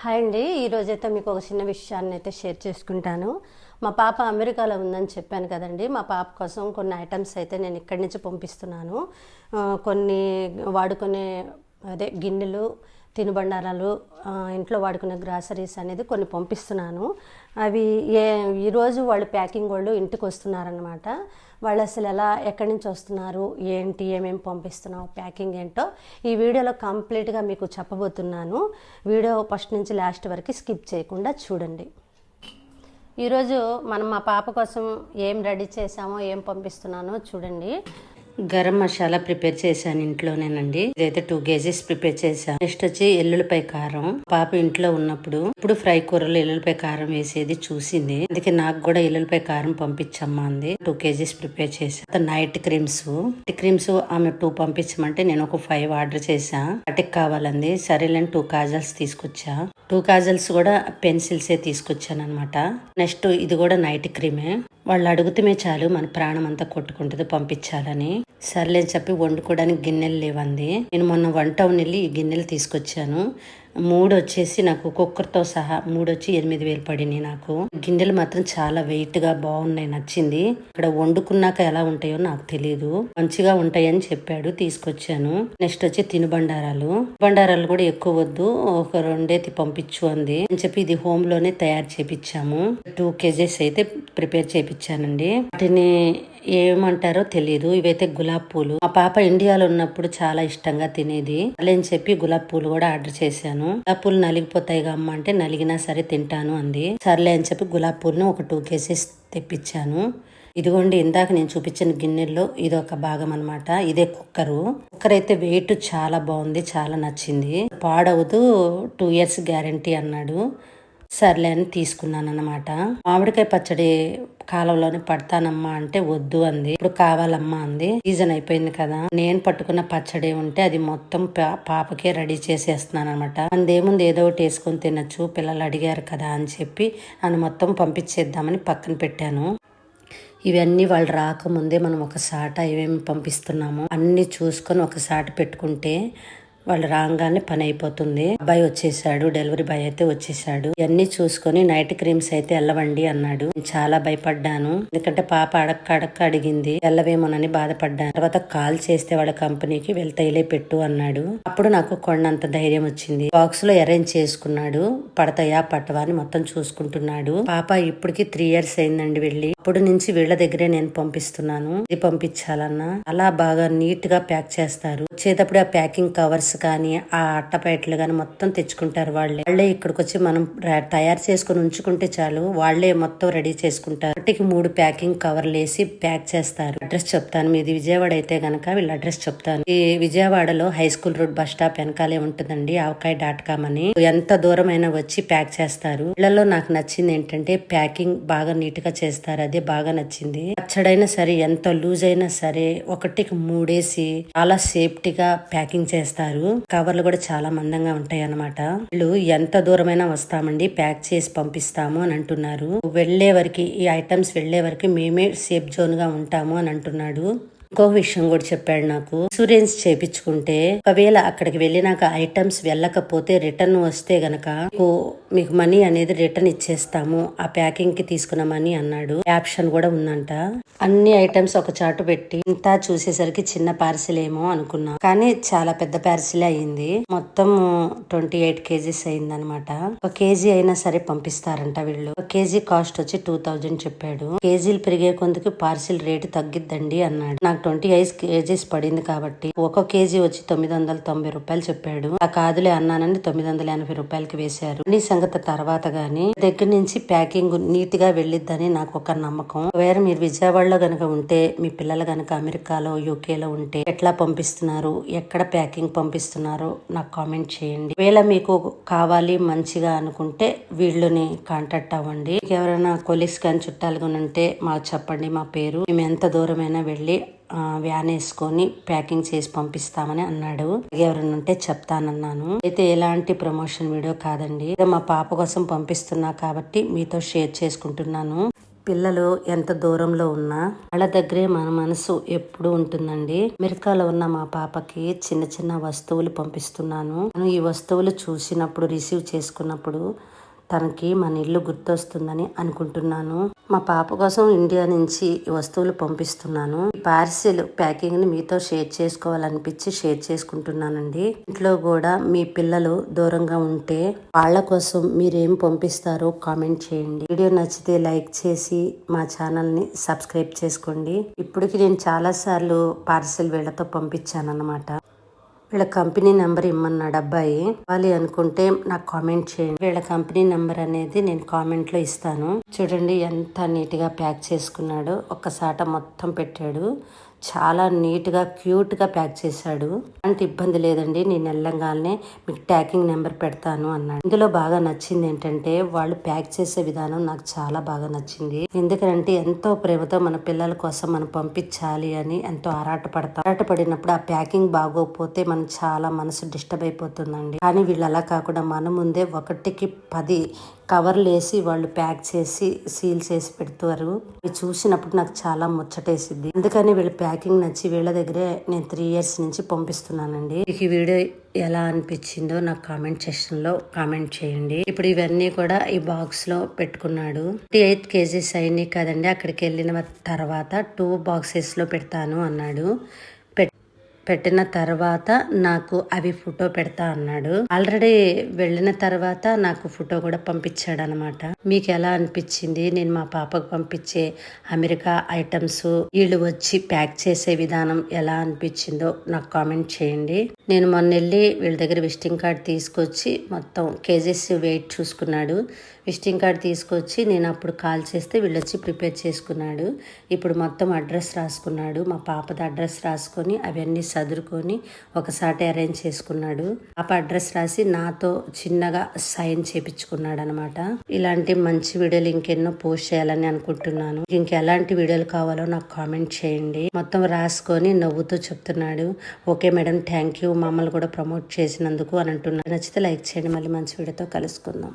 Hi అండి. ఈరోజైతే మీకు ఒక చిన్న విషయాన్ని అయితే షేర్ చేసుకుంటాను. మా పాప అమెరికాలో ఉందని చెప్పాను కదండి. మా పాప కోసం కొన్ని ఐటమ్స్ అయితే నేను ఇక్కడి నుంచి పంపిస్తున్నాను. కొన్ని వాడుకునే గిన్నెలు, తినుబండారాలు, ఇంట్లో వాడుకునే గ్రాసరీస్ అనేది కొన్ని పంపిస్తున్నాను. అవి ఈరోజు వాళ్ళు ప్యాకింగ్ వాళ్ళు ఇంటికి వస్తున్నారనమాట. వాళ్ళు అసలు ఎక్కడి నుంచి వస్తున్నారు, ఏంటి, ఏమేమి పంపిస్తున్నావు, ప్యాకింగ్ ఏంటో ఈ వీడియోలో కంప్లీట్గా మీకు చెప్పబోతున్నాను. వీడియో ఫస్ట్ నుంచి లాస్ట్ వరకు స్కిప్ చేయకుండా చూడండి. ఈరోజు మనం మా పాప కోసం ఏం రెడీ చేసామో, ఏం పంపిస్తున్నానో చూడండి. గరం మసాలా ప్రిపేర్ చేశాను ఇంట్లోనేనండి. ఇదైతే 2 kgs ప్రిపేర్ చేశాను. నెక్స్ట్ వచ్చి ఎల్లుల్లిపాయ కారం. పాప ఇంట్లో ఉన్నప్పుడు ఇప్పుడు ఫ్రై కూరలో ఎల్లుల్లిపాయ కారం వేసేది చూసింది. అందుకే నాకు కూడా ఎల్లుల్లిపాయ కారం పంపించమ్మా అంది. 2 kgs ప్రిపేర్ చేశాను. నైట్ క్రీమ్స్ ఆమె 2 పంపించమంటే నేను ఒక 5 ఆర్డర్ చేశా. వాటికి కావాలంది. సరేలేని 2 కాజల్స్ తీసుకొచ్చా. 2 కాజల్స్ కూడా పెన్సిల్సే తీసుకొచ్చాను అనమాట. నెక్స్ట్ ఇది కూడా నైట్ క్రీమే. వాళ్ళు అడుగుతమే చాలు మన ప్రాణం అంతా కొట్టుకుంటుంది పంపించాలని. సర్లేని చెప్పి వండుకోవడానికి గిన్నెలు లేవంది. నేను మొన్న 1 టౌన్ వెళ్ళి ఈ గిన్నెలు తీసుకొచ్చాను. 3 వచ్చేసి నాకు కుక్కర్తో సహా 3 వచ్చి 8,000 పడినాయి నాకు. గిన్నెలు మాత్రం చాలా వెయిట్ గా బాగున్నాయి, నచ్చింది. ఇక్కడ వండుకున్నాక ఎలా ఉంటాయో నాకు తెలియదు, మంచిగా ఉంటాయని చెప్పాడు, తీసుకొచ్చాను. నెక్స్ట్ వచ్చి తినుబండారాలు కూడా ఎక్కువ వద్దు, ఒక 2 పంపించు అంది అని చెప్పి ఇది హోమ్ లోనే తయారు చేపించాము. 2 kgs అయితే ప్రిపేర్ చేపించానండి. వాటిని ఏమంటారో తెలియదు. ఇవైతే గులాబ్ పూలు. మా పాప ఇండియాలో ఉన్నప్పుడు చాలా ఇష్టంగా తినేది. అని చెప్పి గులాబ్ పూలు కూడా ఆర్డర్ చేశాను. గులాబ్ పూలు నలిగిపోతాయి అమ్మ అంటే నలిగినా సరే తింటాను అంది. సర్లే అని చెప్పి గులాబ్ పూలను ఒక 2 kgs తెప్పించాను. ఇదిగోండి, ఇందాక నేను చూపించిన గిన్నెల్లో ఇది ఒక భాగం అనమాట. ఇదే కుక్కర్ అయితే వెయిట్ చాలా బాగుంది, చాలా నచ్చింది. పాడవదు, 2 years గ్యారంటీ అన్నాడు. సర్లే అని తీసుకున్నాను అన్నమాట. మామిడికాయ పచ్చడి కాలంలోనే పడతానమ్మా అంటే వద్దు అంది. ఇప్పుడు కావాలమ్మా అంది. సీజన్ అయిపోయింది కదా. నేను పట్టుకున్న పచ్చడి ఉంటే అది మొత్తం పాపకే రెడీ చేసేస్తున్నాను అనమాట. అందేముంది, ఏదో ఒకటి వేసుకొని తినచ్చు, పిల్లలు అడిగారు కదా అని చెప్పి అని మొత్తం పంపించేద్దామని పక్కన పెట్టాను. ఇవన్నీ వాళ్ళు రాకముందే మనం ఒకసాట ఏమేమి పంపిస్తున్నామో అన్ని చూసుకొని ఒకసాట పెట్టుకుంటే వాళ్ళు రాగానే పని అయిపోతుంది. అబ్బాయి వచ్చేసాడు, డెలివరీ బాయ్ అయితే వచ్చేసాడు. ఇవన్నీ చూసుకొని నైట్ క్రీమ్స్ అయితే వెళ్ళవండి అన్నాడు. చాలా భయపడ్డాను, ఎందుకంటే పాప అడక్క అడిగింది, వెళ్ళవేమోనని బాధపడ్డాను. తర్వాత కాల్ చేస్తే వాళ్ళ కంపెనీకి వెళ్తాయిలే పెట్టు అన్నాడు. అప్పుడు నాకు కొండంత ధైర్యం వచ్చింది. బాక్స్ లో అరేంజ్ చేసుకున్నాడు. పడతాయా పట్టవా అని మొత్తం చూసుకుంటున్నాడు. పాప ఇప్పటికి 3 years అయిందండి వెళ్ళి. అప్పుడు నుంచి వీళ్ళ దగ్గరే నేను పంపిస్తున్నాను. ఇది పంపించాలన్నా అలా బాగా నీట్ గా ప్యాక్ చేస్తారు. వచ్చేటప్పుడు ఆ ప్యాకింగ్ కవర్స్ కానీ ఆ అట్టపేటలు కానీ మొత్తం తెచ్చుకుంటారు. వాళ్ళే ఇక్కడికి వచ్చి మనం తయారు చేసుకుని ఉంచుకుంటే చాలు, వాళ్ళే మొత్తం రెడీ చేసుకుంటారు. వాటికి 3 ప్యాకింగ్ కవర్లు వేసి ప్యాక్ చేస్తారు. అడ్రస్ చెప్తాను, మీది విజయవాడ అయితే గనక వీళ్ళ అడ్రస్ చెప్తాను. ఈ విజయవాడలో high school road bus stop వెనకాలే ఉంటుందండి, ఆవకాయ.com అని. ఎంత దూరమైనా వచ్చి ప్యాక్ చేస్తారు. వీళ్ళలో నాకు నచ్చింది ఏంటంటే ప్యాకింగ్ బాగా నీట్ గా చేస్తారు, అదే బాగా నచ్చింది. పచ్చడైనా సరే ఎంత లూజ్ అయినా సరే 1కి 3 వేసి చాలా సేఫ్టీగా ప్యాకింగ్ చేస్తారు. కవర్లు కూడా చాలా మందంగా ఉంటాయి అన్నమాట. వీళ్ళు ఎంత దూరమైనా వస్తామండి, ప్యాక్ చేసి పంపిస్తాము అని అంటున్నారు. వెళ్లే వరకు ఈ ఐటమ్స్ వెళ్లే వరకు మేమే సేఫ్ జోన్ గా ఉంటాము అని అంటున్నాడు. ఇంకో విషయం కూడా చెప్పాడు నాకు. ఇన్సూరెన్స్ చేపించుకుంటే ఒకవేళ అక్కడికి వెళ్ళినాక ఐటమ్స్ వెళ్ళకపోతే రిటర్న్ వస్తే గనక మీకు మనీ అనేది రిటర్న్ ఇచ్చేస్తాము, ఆ ప్యాకింగ్ కి తీసుకున్న మనీ అన్నాడు. ఆప్షన్ కూడా ఉందంట. అన్ని ఐటమ్స్ ఒక చాటు పెట్టి ఇంత చూసేసరికి చిన్న పార్సిల్ ఏమో అనుకున్నా, కానీ చాలా పెద్ద పార్సిల్ అయ్యింది. మొత్తం 28 kgs అయింది అనమాట. 1 kg అయినా సరే పంపిస్తారంట వీళ్ళు. 1 kg కాస్ట్ వచ్చి 2000 చెప్పాడు. కేజీలు పెరిగే కొందుకు పార్సిల్ రేటు తగ్గిద్దండి అన్నాడు. నాకు 25 kgs పడింది కాబట్టి 1 kg వచ్చి 990 రూపాయలు చెప్పాడు. ఆ కాదులే అన్నానని 980 రూపాయలకి వేశారు. ఈ సంగతి తర్వాత గాని దగ్గర నుంచి ప్యాకింగ్ నీట్ గా వెళ్ళిద్దని నాకు ఒక నమ్మకం. వేరే మీరు విజయవాడలో గనక ఉంటే, మీ పిల్లలు గనక అమెరికాలో యూకేలో ఉంటే ఎట్లా పంపిస్తున్నారు, ఎక్కడ ప్యాకింగ్ పంపిస్తున్నారో నాకు కామెంట్ చేయండి. ఒకవేళ మీకు కావాలి మంచిగా అనుకుంటే వీళ్ళని కాంటాక్ట్ అవ్వండి. ఎవరైనా కొలీగ్స్ కానీ చుట్టాలు కానీ ఉంటే మాకు చెప్పండి, మా పేరు, మేము ఎంత దూరమైనా వెళ్ళి వ్యాన్ వేసుకొని ప్యాకింగ్ చేసి పంపిస్తామని అన్నాడు. ఎవరైనా ఉంటే చెప్తానన్నాను. అయితే ఎలాంటి ప్రమోషన్ వీడియో కాదండి, మా పాప కోసం పంపిస్తున్నా కాబట్టి మీతో షేర్ చేసుకుంటున్నాను. పిల్లలు ఎంత దూరంలో ఉన్నా వాళ్ళ దగ్గరే మన మనసు ఎప్పుడు ఉంటుందండి. అమెరికాలో ఉన్న మా పాపకి చిన్న చిన్న వస్తువులు పంపిస్తున్నాను. ఈ వస్తువులు చూసినప్పుడు, రిసీవ్ చేసుకున్నప్పుడు తనకి మన ఇల్లు గుర్తొస్తుందని అనుకుంటున్నాను. మా పాప కోసం ఇండియా నుంచి ఈ వస్తువులు పంపిస్తున్నాను. ఈ పార్సిల్ ప్యాకింగ్ ని మీతో షేర్ చేసుకోవాలనిపించి షేర్ చేసుకుంటున్నానండి. ఇంట్లో కూడా మీ పిల్లలు దూరంగా ఉంటే వాళ్ళ కోసం మీరేం పంపిస్తారో కామెంట్ చేయండి. వీడియో నచ్చితే లైక్ చేసి మా ఛానల్ ని సబ్స్క్రైబ్ చేసుకోండి. ఇప్పటికి నేను చాలా సార్లు పార్సిల్ వీళ్ళతో పంపించాను అన్నమాట. వీళ్ళ కంపెనీ నెంబర్ ఇమ్మన్నాడు అబ్బాయి. ఇవ్వాలి అనుకుంటే నాకు కామెంట్ చేయండి. వీళ్ళ కంపెనీ నెంబర్ అనేది నేను కామెంట్ లో ఇస్తాను. చూడండి ఎంత నీట్ గా ప్యాక్ చేసుకున్నాడు. ఒక్కసాట మొత్తం పెట్టాడు. చాలా నీట్ గా క్యూట్ గా ప్యాక్ చేశాడు. అంటే ఇబ్బంది లేదండి, నేను వెళ్ళంగానే మీకు ట్యాకింగ్ నెంబర్ పెడతాను అన్నాడు. ఇందులో బాగా నచ్చింది ఏంటంటే వాళ్ళు ప్యాక్ చేసే విధానం నాకు చాలా బాగా నచ్చింది. ఎందుకంటే ఎంతో ప్రేమతో మన పిల్లల కోసం మనం పంపించాలి అని ఎంతో ఆరాటపడినప్పుడు ఆ ప్యాకింగ్ బాగోకపోతే మనం చాలా మనసు డిస్టర్బ్ అయిపోతుందండి. కానీ వీళ్ళు అలా కాకుండా మన ముందే 1కి 10 కవర్లు వేసి వాళ్ళు ప్యాక్ చేసి సీల్ చేసి పెడతారు. ఇవి చూసినప్పుడు నాకు చాలా ముచ్చటేసింది. అందుకని వీళ్ళ ప్యాకింగ్ నచ్చి వీళ్ళ దగ్గరే నేను 3 years నుంచి పంపిస్తున్నానండి. మీకు ఈ వీడియో ఎలా అనిపించిందో నాకు కామెంట్ సెక్షన్ లో కామెంట్ చేయండి. ఇప్పుడు ఇవన్నీ కూడా ఈ బాక్స్ లో పెట్టుకున్నాడు. 8 kgs అయినాయి కదండి. అక్కడికి వెళ్ళిన తర్వాత 2 boxes లో పెడతాను అన్నాడు. పెట్టిన తర్వాత నాకు అవి ఫోటో పెడతా అన్నాడు. ఆల్రెడీ వెళ్ళిన తర్వాత నాకు ఫోటో కూడా పంపించాడు అనమాట. మీకు ఎలా అనిపించింది నేను మా పాపకు పంపించే అమెరికా ఐటమ్స్, వీళ్ళు వచ్చి ప్యాక్ చేసే విధానం ఎలా అనిపించిందో నాకు కామెంట్ చేయండి. నేను మొన్న వెళ్ళి వీళ్ళ దగ్గర విజిటింగ్ కార్డ్ తీసుకొచ్చి మొత్తం కేజెస్ వెయిట్ చూసుకున్నాడు. విజిటింగ్ కార్డ్ తీసుకొచ్చి నేను అప్పుడు కాల్ చేస్తే వీళ్ళు వచ్చి ప్రిపేర్ చేసుకున్నాడు. ఇప్పుడు మొత్తం అడ్రస్ రాసుకున్నాడు. మా పాపది అడ్రస్ రాసుకొని అవన్నీ సదురుకొని ఒకసారి అరేంజ్ చేసుకున్నాడు. పాప అడ్రస్ రాసి నాతో చిన్నగా సైన్ చేపించుకున్నాడు అనమాట. ఇలాంటి మంచి వీడియోలు ఇంకెన్నో పోస్ట్ చేయాలని అనుకుంటున్నాను. ఇంకెలాంటి వీడియోలు కావాలో నాకు కామెంట్ చేయండి. మొత్తం రాసుకొని నవ్వుతూ చెప్తున్నాడు. ఓకే మేడం, థ్యాంక్ యూ, మమ్మల్ని కూడా ప్రమోట్ చేసినందుకు అని అంటున్నాడు. నచ్చితే లైక్ చేయండి. మళ్ళీ మంచి వీడియోతో కలుసుకుందాం.